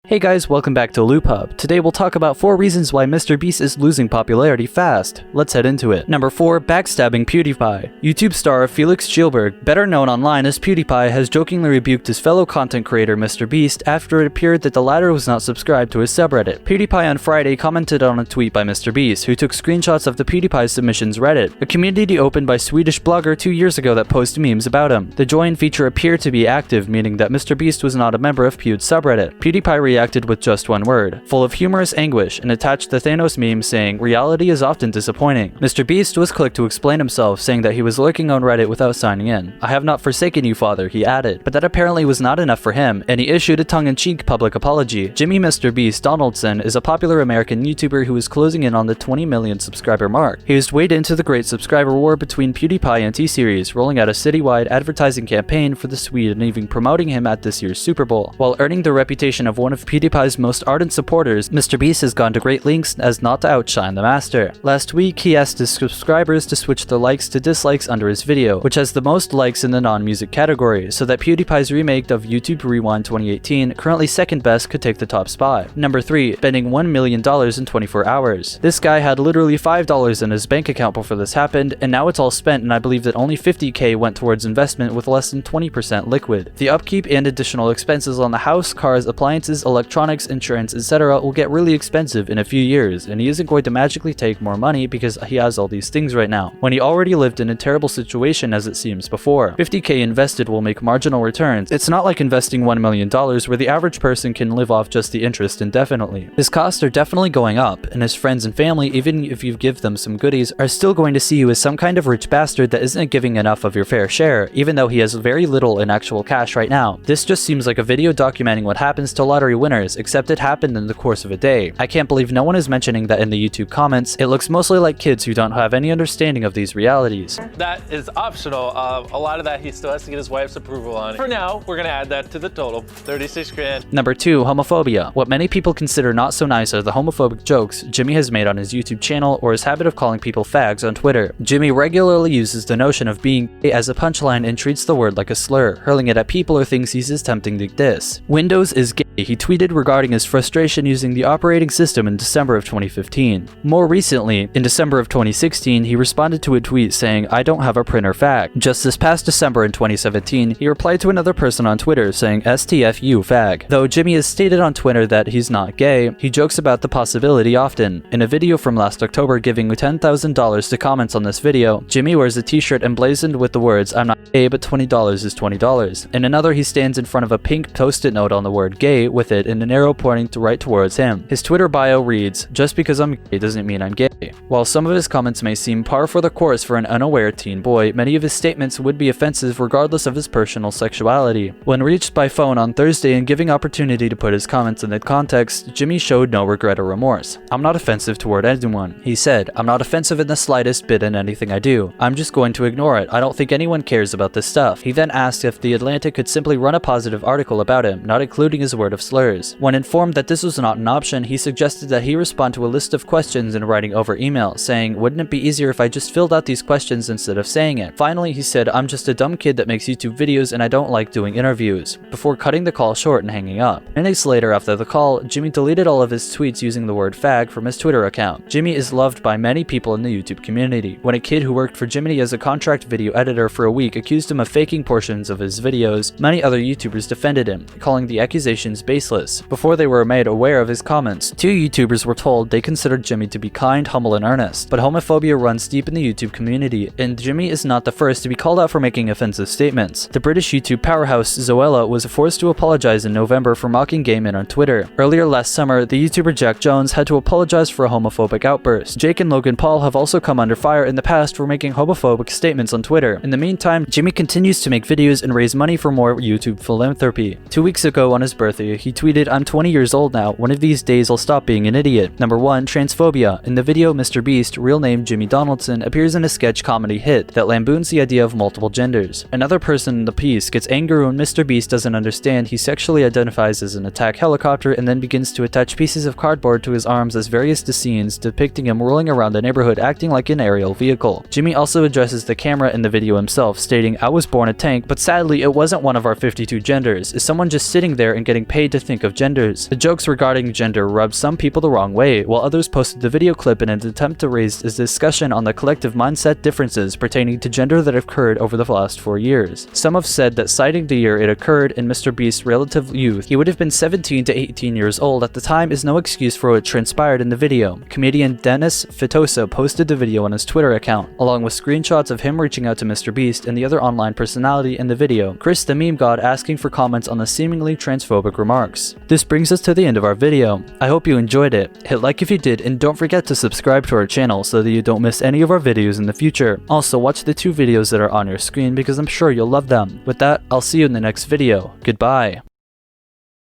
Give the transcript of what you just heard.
Hey guys, welcome back to Loop Hub. Today we'll talk about 4 reasons why MrBeast is losing popularity fast. Let's head into it. Number 4. Backstabbing PewDiePie. YouTube star Felix Kjellberg, better known online as PewDiePie, has jokingly rebuked his fellow content creator MrBeast after it appeared that the latter was not subscribed to his subreddit. PewDiePie on Friday commented on a tweet by MrBeast, who took screenshots of the PewDiePie submissions Reddit, a community opened by Swedish blogger 2 years ago that posts memes about him. The join feature appeared to be active, meaning that MrBeast was not a member of Pew's subreddit. PewDiePie reacted with just one word, full of humorous anguish, and attached the Thanos meme saying, "Reality is often disappointing." MrBeast was quick to explain himself, saying that he was lurking on Reddit without signing in. "I have not forsaken you, father," he added. But that apparently was not enough for him, and he issued a tongue-in-cheek public apology. Jimmy MrBeast Donaldson is a popular American YouTuber who is closing in on the 20 million subscriber mark. He is weighed into the great subscriber war between PewDiePie and T-Series, rolling out a citywide advertising campaign for the Swede and even promoting him at this year's Super Bowl. While earning the reputation of one of PewDiePie's most ardent supporters, MrBeast has gone to great lengths as not to outshine the master. Last week, he asked his subscribers to switch the likes to dislikes under his video, which has the most likes in the non-music category, so that PewDiePie's remake of YouTube Rewind 2018, currently second best, could take the top spot. Number 3. Spending $1 million in 24 hours. This guy had literally $5 in his bank account before this happened, and now it's all spent, and I believe that only $50K went towards investment with less than 20% liquid. The upkeep and additional expenses on the house, cars, appliances, electronics, insurance, etc. will get really expensive in a few years, and he isn't going to magically take more money because he has all these things right now, when he already lived in a terrible situation as it seems before. $50K invested will make marginal returns. It's not like investing $1 million where the average person can live off just the interest indefinitely. His costs are definitely going up, and his friends and family, even if you give them some goodies, are still going to see you as some kind of rich bastard that isn't giving enough of your fair share, even though he has very little in actual cash right now. This just seems like a video documenting what happens to lottery winners, except it happened in the course of a day. I can't believe no one is mentioning that in the YouTube comments. It looks mostly like kids who don't have any understanding of these realities. That is optional. A lot of that he still has to get his wife's approval on. For now, we're gonna add that to the total, 36 grand. Number 2. Homophobia. What many people consider not so nice are the homophobic jokes Jimmy has made on his YouTube channel or his habit of calling people fags on Twitter. Jimmy regularly uses the notion of being gay as a punchline and treats the word like a slur, hurling it at people or things he sees tempting to diss. Windows is gay, he tweeted regarding his frustration using the operating system in December of 2015. More recently, in December of 2016, he responded to a tweet saying, "I don't have a printer fag." Just this past December in 2017, he replied to another person on Twitter saying, "STFU fag." Though Jimmy has stated on Twitter that he's not gay, he jokes about the possibility often. In a video from last October giving $10,000 to comments on this video, Jimmy wears a t-shirt emblazoned with the words, "I'm not gay, but $20 is $20. In another, he stands in front of a pink post-it note on the word gay with it in an arrow pointing right towards him. His Twitter bio reads, "Just because I'm gay doesn't mean I'm gay." While some of his comments may seem par for the course for an unaware teen boy, many of his statements would be offensive regardless of his personal sexuality. When reached by phone on Thursday and giving opportunity to put his comments in the context, Jimmy showed no regret or remorse. "I'm not offensive toward anyone," he said. "I'm not offensive in the slightest bit in anything I do. I'm just going to ignore it. I don't think anyone cares about this stuff." He then asked if The Atlantic could simply run a positive article about him, not including his word of slurs. When informed that this was not an option, he suggested that he respond to a list of questions in writing over email, saying, "Wouldn't it be easier if I just filled out these questions instead of saying it?" Finally, he said, "I'm just a dumb kid that makes YouTube videos and I don't like doing interviews," before cutting the call short and hanging up. Minutes later after the call, Jimmy deleted all of his tweets using the word fag from his Twitter account. Jimmy is loved by many people in the YouTube community. When a kid who worked for Jimmy as a contract video editor for a week accused him of faking portions of his videos, many other YouTubers defended him, calling the accusations baseless. Before they were made aware of his comments, 2 YouTubers were told they considered Jimmy to be kind, humble, and earnest. But homophobia runs deep in the YouTube community, and Jimmy is not the first to be called out for making offensive statements. The British YouTube powerhouse Zoella was forced to apologize in November for mocking gay men on Twitter. Earlier last summer, the YouTuber Jack Jones had to apologize for a homophobic outburst. Jake and Logan Paul have also come under fire in the past for making homophobic statements on Twitter. In the meantime, Jimmy continues to make videos and raise money for more YouTube philanthropy. 2 weeks ago on his birthday, he tweeted, "I'm 20 years old now. One of these days I'll stop being an idiot." Number 1. Transphobia. In the video, MrBeast, real name Jimmy Donaldson, appears in a sketch comedy hit that lampoons the idea of multiple genders. Another person in the piece gets angry when MrBeast doesn't understand he sexually identifies as an attack helicopter and then begins to attach pieces of cardboard to his arms as various scenes depicting him rolling around the neighborhood acting like an aerial vehicle. Jimmy also addresses the camera in the video himself, stating, "I was born a tank, but sadly it wasn't one of our 52 genders. Is someone just sitting there and getting paid to think of genders. The jokes regarding gender rubbed some people the wrong way, while others posted the video clip in an attempt to raise a discussion on the collective mindset differences pertaining to gender that have occurred over the last 4 years. Some have said that citing the year it occurred in MrBeast's relative youth, he would have been 17 to 18 years old at the time, is no excuse for what transpired in the video. Comedian Dennis Fitosa posted the video on his Twitter account, along with screenshots of him reaching out to MrBeast and the other online personality in the video, Chris the Meme God, asking for comments on the seemingly transphobic remarks. This brings us to the end of our video. I hope you enjoyed it. Hit like if you did, and don't forget to subscribe to our channel so that you don't miss any of our videos in the future. Also, watch the 2 videos that are on your screen because I'm sure you'll love them. With that, I'll see you in the next video. Goodbye.